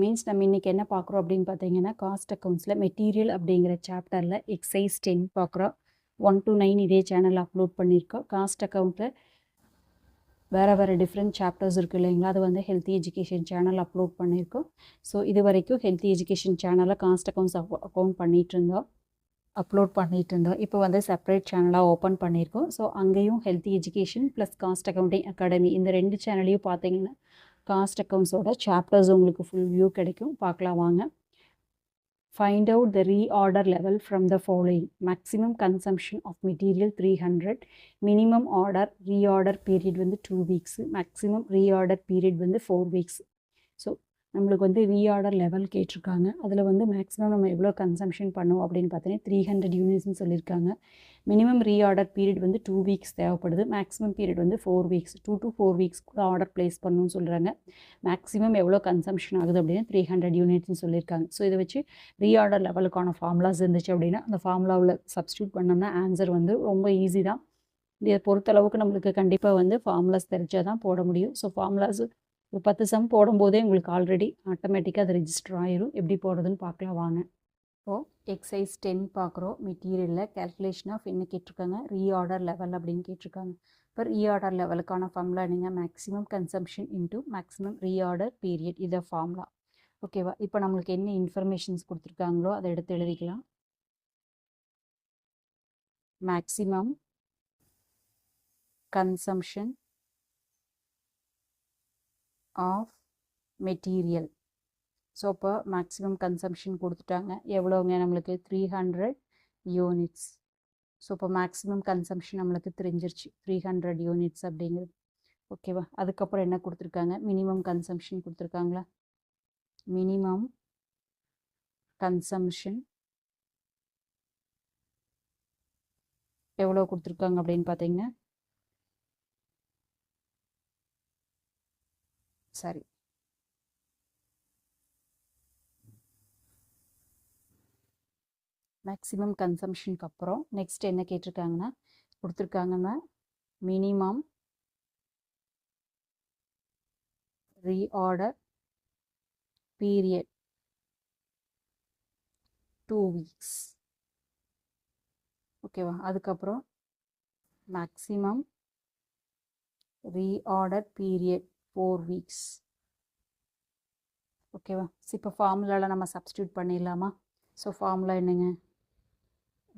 Means நம்ம இன்றைக்கி என்ன பார்க்குறோம் அப்படின்னு பார்த்தீங்கன்னா, காஸ்ட் அக்கௌண்ட்ஸில் மெட்டீரியல் அப்படிங்கிற சாப்டரில் எக்ஸைஸ் 10 பார்க்குறோம். 1 to 9 இதே சேனலில் அப்லோட் பண்ணியிருக்கோம். காஸ்ட் அக்கௌண்ட்டில் வேறு டிஃப்ரெண்ட் சாப்டர்ஸ் இருக்குது இல்லைங்களா, அது வந்து ஹெல்த்தி எஜுகேஷன் சேனல் அப்லோட் பண்ணியிருக்கோம். ஸோ இது வரைக்கும் ஹெல்த்தி எஜுகேஷன் சேனலில் காஸ்ட் அக்கௌண்ட்ஸ் அப்லோட் பண்ணிகிட்டு இருந்தோம். இப்போ வந்து செப்பரேட் சேனலாக ஓப்பன் பண்ணியிருக்கோம். ஸோ அங்கேயும் healthy education plus cost accounting academy இந்த 2 சேனலையும் பார்த்தீங்கன்னா காஸ்ட் அக்கௌண்ட்ஸோட சாப்டர்ஸ் உங்களுக்கு ஃபுல் வியூ கிடைக்கும். பார்க்கலாம் வாங்க. Find out the reorder level from the following. Maximum consumption of material 300. Minimum order reorder period வந்து 2 weeks. Maximum reorder period வந்து 4 weeks. ஸோ நம்மளுக்கு வந்து ரீஆர்டர் லெவல் கேட்டிருக்காங்க. அதில் வந்து மேக்ஸிமம் நம்ம எவ்வளோ கன்சம்ஷன் பண்ணுவோம் அப்படின்னு பார்த்தீங்கன்னா 300 யூனிட்ஸ்னு சொல்லியிருக்காங்க. மினிமம் ரீஆர்டர் பீரியட் வந்து 2 வீக்ஸ் தேவைப்படுது. மேக்ஸிமம் பீரியட் வந்து 4 வீக்ஸ், 2 to 4 வீக்ஸ் கூட ஆர்டர் ப்ளேஸ் பண்ணணும்னு சொல்கிறாங்க. மேக்ஸிமம் எவ்வளோ கன்சம்ஷன் ஆகுது அப்படின்னா 300 யூனிட்ஸ்னு சொல்லியிருக்காங்க. ஸோ இதை வச்சு ரீஆர்டர் லெவலுக்கான ஃபார்முலாஸ் இருந்துச்சு அப்படின்னா அந்த ஃபார்முலாவில் சப்ஸ்டியூட் பண்ணோம்னா ஆன்சர் வந்து ரொம்ப ஈஸி தான். இதை பொறுத்தளவுக்கு நம்மளுக்கு கண்டிப்பாக வந்து ஃபார்முலாஸ் தெரிஞ்சால் தான் போட முடியும். ஸோ ஃபார்முலாஸ் ஒரு 10 சம் போடும்போதே உங்களுக்கு ஆல்ரெடி ஆட்டோமேட்டிக்காக அது ரெஜிஸ்டர் ஆயிரும். எப்படி போடுறதுன்னு பார்க்கலாம் வாங்க. இப்போது எக்ஸைஸ் 10 பார்க்குறோம். மெட்டீரியலில் கேல்குலேஷன் ஆஃப் என்ன கேட்டிருக்காங்க, ரீஆர்டர் லெவல் அப்படின்னு கேட்டிருக்காங்க. இப்போ ரீஆர்டர் லெவலுக்கான ஃபார்முலா நீங்கள் maximum consumption into maximum reorder period இதை ஃபார்முலா. ஓகேவா? இப்போ நம்மளுக்கு என்ன இன்ஃபர்மேஷன்ஸ் கொடுத்துருக்காங்களோ அதை எடுத்து எழுதிக்கலாம். Maximum consumption of material. So இப்போ மேக்ஸிமம் கன்சம்ஷன் கொடுத்துட்டாங்க. எவ்வளோங்க நம்மளுக்கு 300 யூனிட்ஸ். ஸோ இப்போ மேக்ஸிமம் கன்சம்ஷன் நம்மளுக்கு தெரிஞ்சிருச்சு 300 யூனிட்ஸ் அப்படிங்கிறது. ஓகேவா? அதுக்கப்புறம் என்ன கொடுத்துருக்காங்க, மினிமம் கன்சம்ஷன் கொடுத்துருக்காங்களா. மினிமம் கன்சம்ஷன் எவ்வளோ கொடுத்துருக்காங்க அப்படின்னு பார்த்தீங்கன்னா சரி மேக்ஸிமம் கன்சம்ஷனுக்கு அப்புறம் நெக்ஸ்ட் என்ன கேட்டிருக்காங்கன்னா கொடுத்துருக்காங்கன்னா மினிமம் ரீஆர்டர் பீரியட் 2 வீக்ஸ். ஓகேவா? அதுக்கப்புறம் மேக்ஸிமம் ரீஆர்டர் பீரியட் 4 வீக்ஸ். ஓகேவா? இப்போ ஃபார்முலாவில் நம்ம சப்ஸ்டியூட் பண்ணிடலாமா? ஸோ ஃபார்முலா என்னங்க,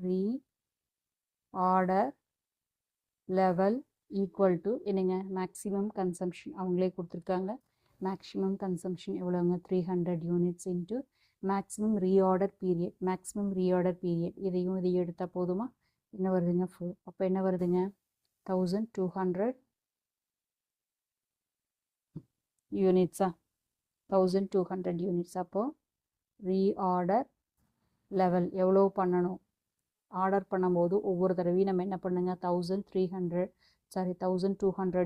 ரீஆர்டர் லெவல் ஈக்குவல் டு என்னங்க, மேக்ஸிமம் கன்சம்ஷன் அவங்களே கொடுத்துருக்காங்க. மேக்ஸிமம் கன்சம்ஷன் எவ்வளோங்க, 300 units into maximum reorder period. Maximum reorder period இதையும் எடுத்தால் போதுமா? என்ன வருதுங்க, 4. அப்போ என்ன வருதுங்க, 1200 யூனிட்ஸா, 1200 யூனிட்ஸ். அப்போது ரீஆர்டர் லெவல் எவ்வளோ பண்ணணும், ஆர்டர் பண்ணும்போது ஒவ்வொரு தடவையும் நம்ம என்ன பண்ணுங்க 1200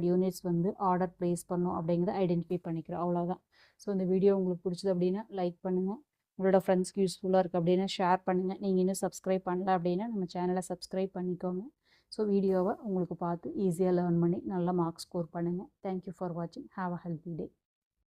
யூனிட்ஸ் வந்து ஆர்டர் ப்ளேஸ் பண்ணணும் அப்படிங்கிறத ஐடென்டிஃபை பண்ணிக்கிறோம். அவ்வளோதான். ஸோ இந்த வீடியோ உங்களுக்கு பிடிச்சது அப்படின்னா லைக் பண்ணுங்கள். உங்களோட ஃப்ரெண்ட்ஸ்க்கு யூஸ்ஃபுல்லாக இருக்குது அப்படின்னா ஷேர் பண்ணுங்கள். நீங்கள் இன்னும் சப்ஸ்கிரைப் பண்ணல அப்படின்னா நம்ம சேனலை சப்ஸ்கிரைப் பண்ணிக்கோங்க. ஸோ வீடியோவை உங்களுக்கு பார்த்து ஈஸியாக லேர்ன் பண்ணி நல்ல மார்க்ஸ் ஸ்கோர் பண்ணுங்கள். தேங்க்யூ ஃபார் வாட்சிங். Have a healthy day.